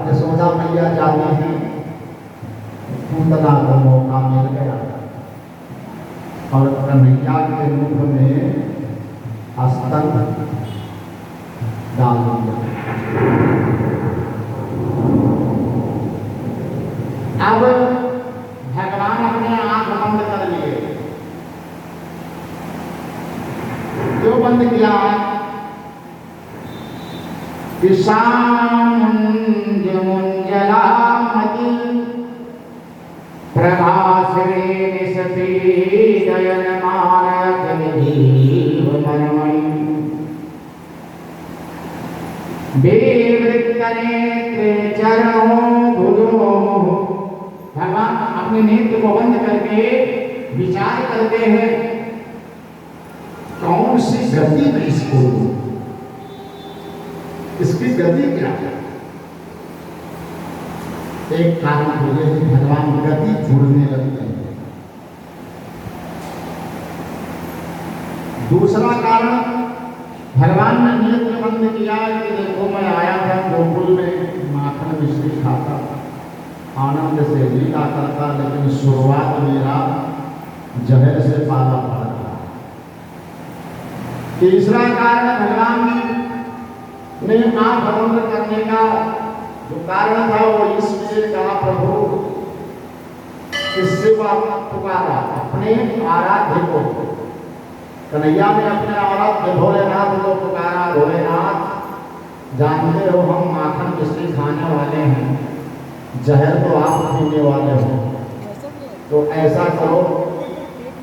यशोदा मैया जाती हैं, पूतना को मौका मिल गया और कन्हैया के मुख में स्तन डाल दिया। अब भगवान अपने आंख बंद कर लिए। क्यों बंद किया? मुंजलामति प्रभासरे निशती दयनमानक निधीव मर्मणि बेवृत्तनेत्रे चरणों भुजोः। भगवान अपने नेत्र को बंद करके विचार करते हैं कौन सी गति में इसको दूं, इसकी गति क्या है। एक कारण तो यह है भगवान गति छोड़ने लगते हैं। दूसरा कारण भगवान ने नेत्र बंद किया कि देखो मैं आया था गोकुल में माखन मिश्री खाता, आनंद से लीला करता, लेकिन शुरुआत मेरा जहर से पाला पड़ा था। तीसरा कारण भगवान ने आंख बंद करने का जो कारण था वो इसलिए कहा, प्रभु किससे पुकारा? अपने आराध्य को। कन्हैया ने अपने आराध्य भोलेनाथ को पुकारा, भोलेनाथ जानते हो हम माखन मिश्री खाने वाले हैं, जहर तो आप पीने वाले हो, तो ऐसा करो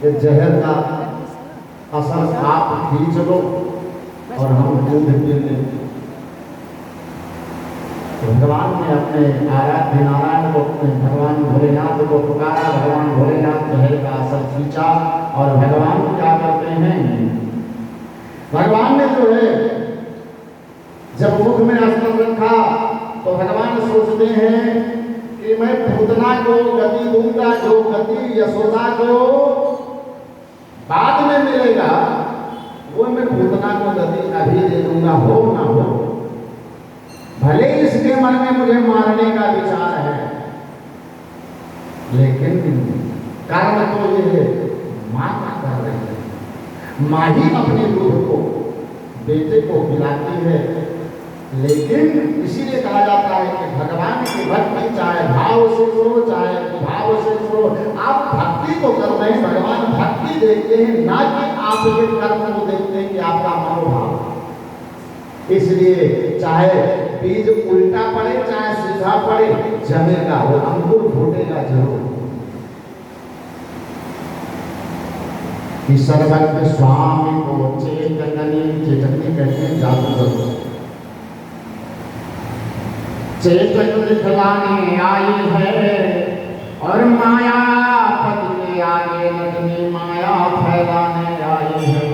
कि जहर का असर आप खींच लो और हम दूध पी लें। भगवान ने अपने आराध्य नारायण को, भगवान भोलेनाथ को पुकारा, भगवान भोलेनाथ जहर का असर खींचा और भगवान क्या करते हैं? भगवान ने जो है जब मुख में अस्त्र रखा तो भगवान सोचते हैं कि मैं पूतना को गति दूंगा, जो गति यशोदा को बाद में मिलेगा वो मैं पूतना को गति अभी दे दूंगा, हो ना हो। भले इसके मन में मुझे मारने का विचार है, लेकिन कारण तो ये है मां क्या कर रही है। मां ही अपने दूध को बेटे को पिलाती है, लेकिन इसीलिए कहा जाता है कि भगवान की भक्ति चाहे भाव से करो चाहे भाव से करो, आप भक्ति को कर रहे हैं, भगवान भक्ति देखते हैं, ना कि आपके कर्म को देखते हैं कि आपका मनोभाव। इसलिए चाहे बीज उल्टा पड़े चाहे सीधा पड़े, जमेगा, वो अंकुर फूटेगा जरूर। कि सर्वज्ञ स्वामी को चेतननी, चेतनी कहते हैं जादूगर, चेतन दिखलाने आई है और माया पति के आगे नटनी माया फैलाने आई है।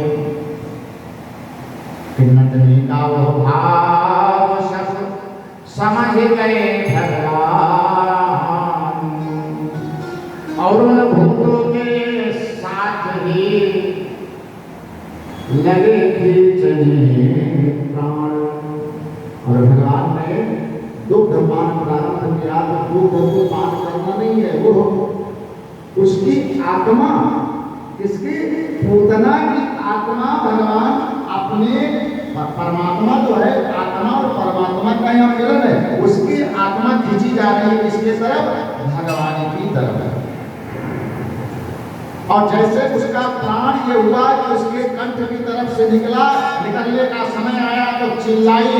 नटनी का वो भाव सब समझ गए भगवान और उन भूतों के साथ ही लगे खींचने प्राण। और भगवान ने दुग्ध पान प्रारंभ किया तो दुग्ध को पान करना नहीं है, वो उसकी आत्मा, इसकी पूतना की आत्मा भगवान अपने, परमात्मा जो है आत्मा और परमात्मा का यहाँ मिलन है, उसकी आत्मा खींची जा रही है इसके तरफ, भगवान की तरफ। और जैसे उसका प्राण ये हुआ कि उसके कंठ की तरफ से निकला, निकलने का समय आया तो चिल्लाई,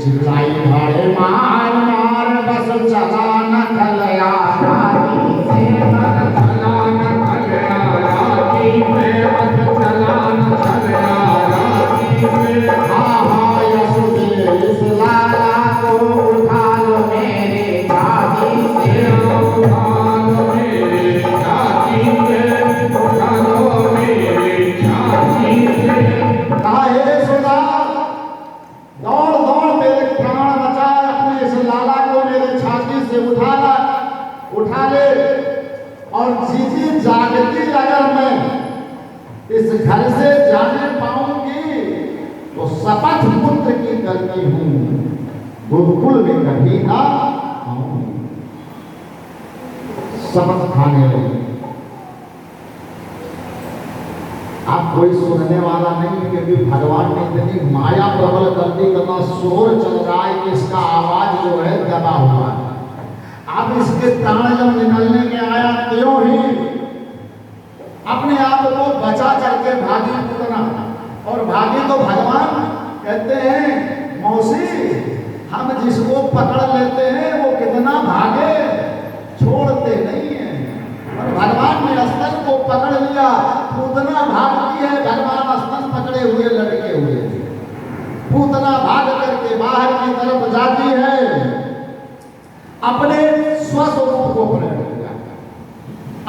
चिल्लाई भाड़े मार मार बस चला न खलया राती से मन चला न खलया राती में बस चला न खलया राती में। हाँ यशोदे इस लाला को उठा लो मेरे छाती से, उठा लो मेरे छाती से, उठा लो मेरे छाती से। कहा हे यशोदा दौड़ दौड़ मेरे प्राण बचा, अपने इस लाला को मेरे छाती से उठा ले। और जीजी जागती अगर मैं इस घर से जाने पाऊंगी तो शपथ पुत्र की करती हूं, गोकुल में कभी ना शपथ खाने लगी। आप कोई सुनने वाला नहीं है, क्योंकि भगवान ने इतनी माया प्रबल कर दी, इतना शोर चल रहा है कि इसका आवाज जो है दबा हुआ है। अब इसके प्राण जब निकलने के आया, त्यों ही अपने आप को बचा करके भागी पूतना, और भागी तो भगवान कहते हैं मौसी, हम जिसको पकड़ लेते हैं वो कितना भागे, छोड़ते नहीं है। और भगवान ने स्तन को पकड़ लिया, पूतना भागती है, भगवान स्तन पकड़े हुए लटके हुए। पूतना भाग करके बाहर की तरफ जाती है, अपने स्वस्वरूप को प्रकट किया,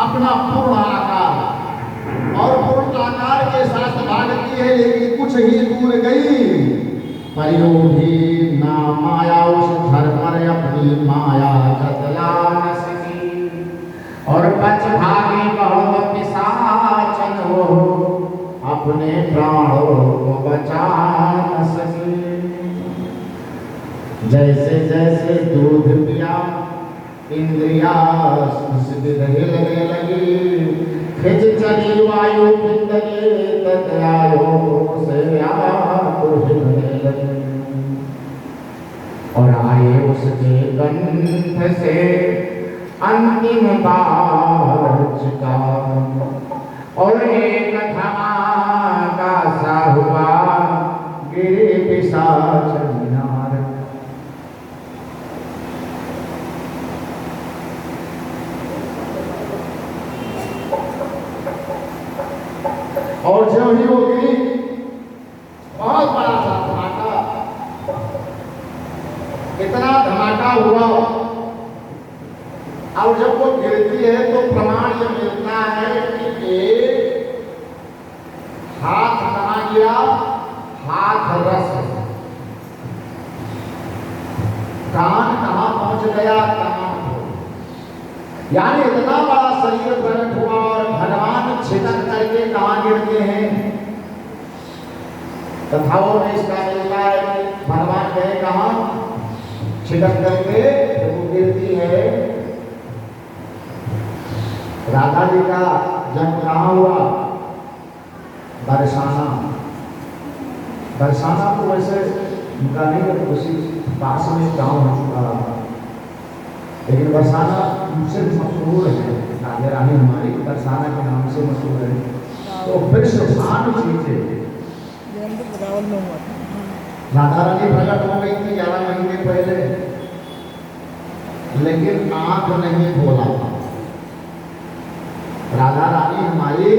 अपना पूर्ण आकार, और पूर्ण आकार के साथ भागती है। लेकिन कुछ ही दूर गई, परियो भी ना माया उस धर्म अपनी माया बदला न सकी, और बच भागे बहुत पिशाचन हो, अपने प्राणों को बचा न सकी। जैसे जैसे दूध पिया इंद्रिया हिलने लगी, खिंच चली वायु पिंडले तत्यायो से हिलने लगी, और आए उसके कंठ से अंतिम बार चिका, और एक धमाका सा हुआ, गिरे पिशाच मीनार। और जो ही होगी बहुत बड़ा सा धमाका, इतना धमाका हुआ। और जब वो गिरती है तो प्रमाण ये मिलता है कि एक हाथ कहाँ गया, हाथ रस, कान कहाँ पहुंच गया, कान, यानी इतना बड़ा शरीर प्रकट हुआ, और भगवान छिटक करके कहाँ गिरते हैं। कथाओं में इसका मिलता है कि भगवान गए कहाँ, छिटक करके वो गिरती है। राधा जी का जन्म कहाँ हुआ, बरसाना। बरसाना तो वैसे उनका नहीं है, उसी पास में गाँव हो चुका, लेकिन बरसाना उनसे मशहूर है। राजा रानी हमारी बरसाना के नाम से मशहूर है। तो विश्वसान चीजें राधा रानी प्रकट हो गई थी 11 महीने पहले, लेकिन आंख नहीं खोला था। राधा रानी हमारी